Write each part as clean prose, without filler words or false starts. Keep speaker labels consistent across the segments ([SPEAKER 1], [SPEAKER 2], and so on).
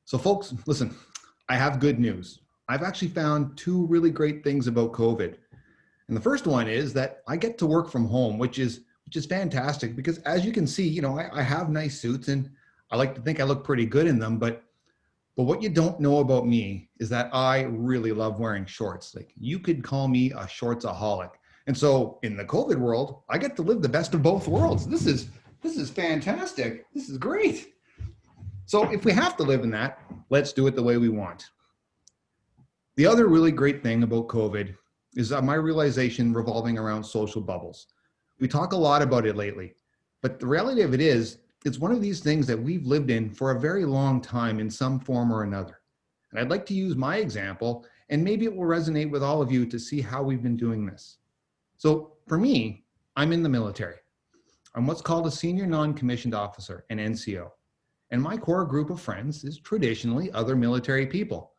[SPEAKER 1] So folks, listen, I have good news. I've actually found two really great things about COVID. And the first one is that I get to work from home, which is fantastic because as you can see, I have nice suits and I like to think I look pretty good in them, but what you don't know about me is that I really love wearing shorts. Like you could call me a shortsaholic. And so in the COVID world, I get to live the best of both worlds. This is fantastic. This is great. So if we have to live in that, let's do it the way we want. The other really great thing about COVID is my realization revolving around social bubbles. We talk a lot about it lately, but the reality of it is, it's one of these things that we've lived in for a very long time in some form or another. And I'd like to use my example, and maybe it will resonate with all of you to see how we've been doing this. So for me, I'm in the military. I'm what's called a senior non-commissioned officer, an NCO. And my core group of friends is traditionally other military people.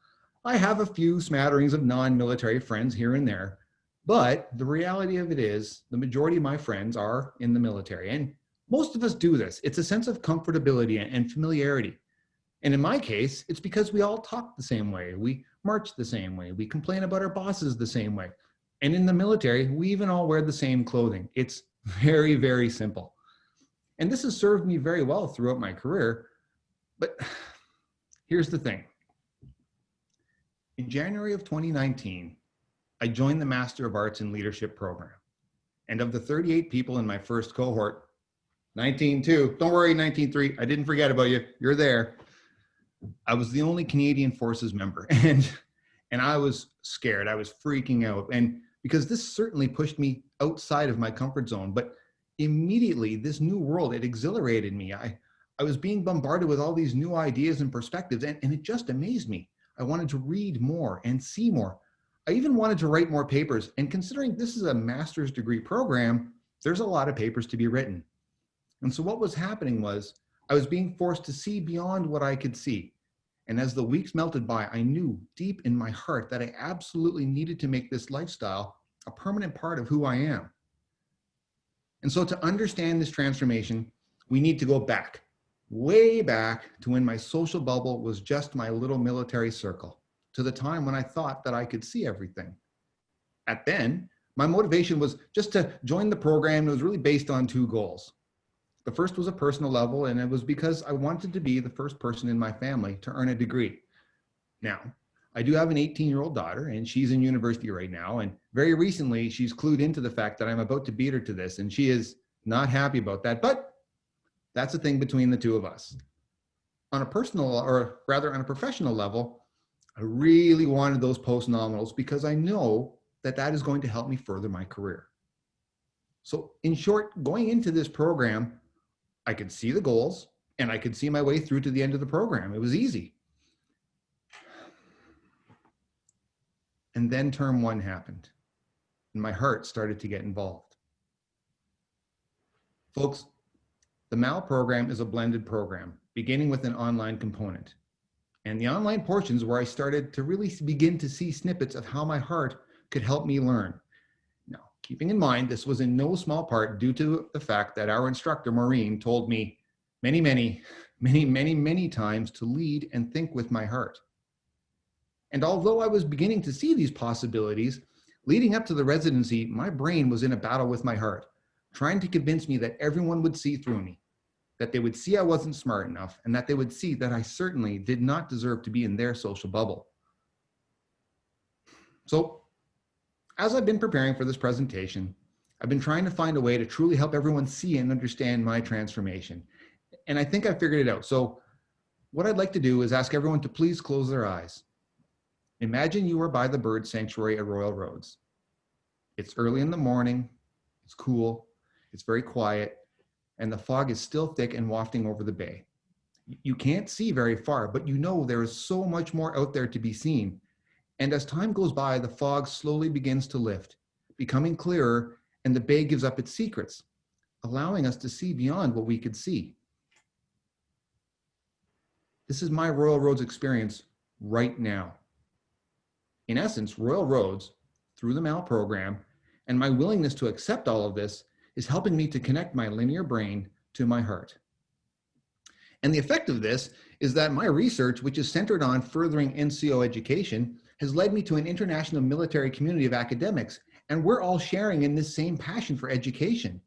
[SPEAKER 1] I have a few smatterings of non-military friends here and there, but the reality of it is the majority of my friends are in the military. And most of us do this. It's a sense of comfortability and familiarity. And in my case, it's because we all talk the same way. We march the same way. We complain about our bosses the same way. And in the military, we even all wear the same clothing. It's very, very simple. And this has served me very well throughout my career. But here's the thing. In January of 2019, I joined the Master of Arts in Leadership program. And of the 38 people in my first cohort, 19-2, don't worry, 19-3, I didn't forget about you, you're there. I was the only Canadian Forces member and I was scared, I was freaking out. And because this certainly pushed me outside of my comfort zone, but immediately this new world, it exhilarated me. I was being bombarded with all these new ideas and perspectives, and it just amazed me. I wanted to read more and see more. I even wanted to write more papers, and considering this is a master's degree program, there's a lot of papers to be written. And so what was happening was I was being forced to see beyond what I could see. And as the weeks melted by, I knew deep in my heart that I absolutely needed to make this lifestyle a permanent part of who I am. And so to understand this transformation, we need to go back, way back to when my social bubble was just my little military circle, to the time when I thought that I could see everything. At then, my motivation was just to join the program. It was really based on two goals. The first was a personal level, and it was because I wanted to be the first person in my family to earn a degree. Now, I do have an 18-year-old daughter, and she's in university right now, and very recently she's clued into the fact that I'm about to beat her to this, and she is not happy about that, but that's a thing between the two of us. On a personal, or rather on a professional level, I really wanted those post-nominals because I know that that is going to help me further my career. So in short, going into this program, I could see the goals and I could see my way through to the end of the program. It was easy. And then term one happened and my heart started to get involved. Folks, the MAL program is a blended program, beginning with an online component. And the online portions where I started to really begin to see snippets of how my heart could help me learn. Now, keeping in mind, this was in no small part due to the fact that our instructor, Maureen, told me many times to lead and think with my heart. And although I was beginning to see these possibilities, leading up to the residency, my brain was in a battle with my heart, trying to convince me that everyone would see through me, that they would see I wasn't smart enough, and that they would see that I certainly did not deserve to be in their social bubble. So, as I've been preparing for this presentation, I've been trying to find a way to truly help everyone see and understand my transformation. And I think I figured it out. So what I'd like to do is ask everyone to please close their eyes. Imagine you are by the bird sanctuary at Royal Roads. It's early in the morning, it's cool, it's very quiet, and the fog is still thick and wafting over the bay. You can't see very far, but you know there is so much more out there to be seen. And as time goes by, the fog slowly begins to lift, becoming clearer, and the bay gives up its secrets, allowing us to see beyond what we could see. This is my Royal Roads experience right now. In essence, Royal Roads, through the MAL program, and my willingness to accept all of this is helping me to connect my linear brain to my heart. And the effect of this is that my research, which is centered on furthering NCO education, has led me to an international military community of academics, and we're all sharing in this same passion for education.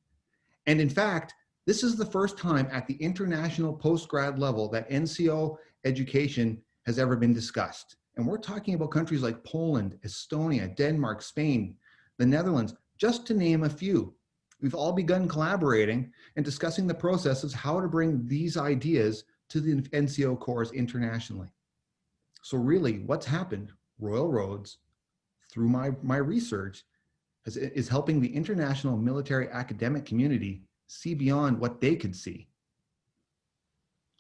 [SPEAKER 1] And in fact, this is the first time at the international post-grad level that NCO education has ever been discussed. And we're talking about countries like Poland, Estonia, Denmark, Spain, the Netherlands, just to name a few. We've all begun collaborating and discussing the process of how to bring these ideas to the NCO corps internationally. So really, what's happened, Royal Roads, through my research, is helping the international military academic community see beyond what they could see.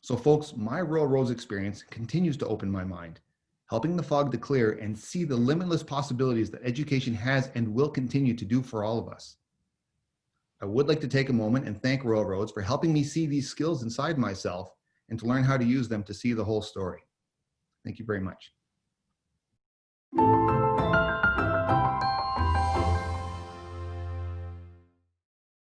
[SPEAKER 1] So folks, my Royal Roads experience continues to open my mind, helping the fog to clear and see the limitless possibilities that education has and will continue to do for all of us. I would like to take a moment and thank Royal Roads for helping me see these skills inside myself and to learn how to use them to see the whole story. Thank you very much.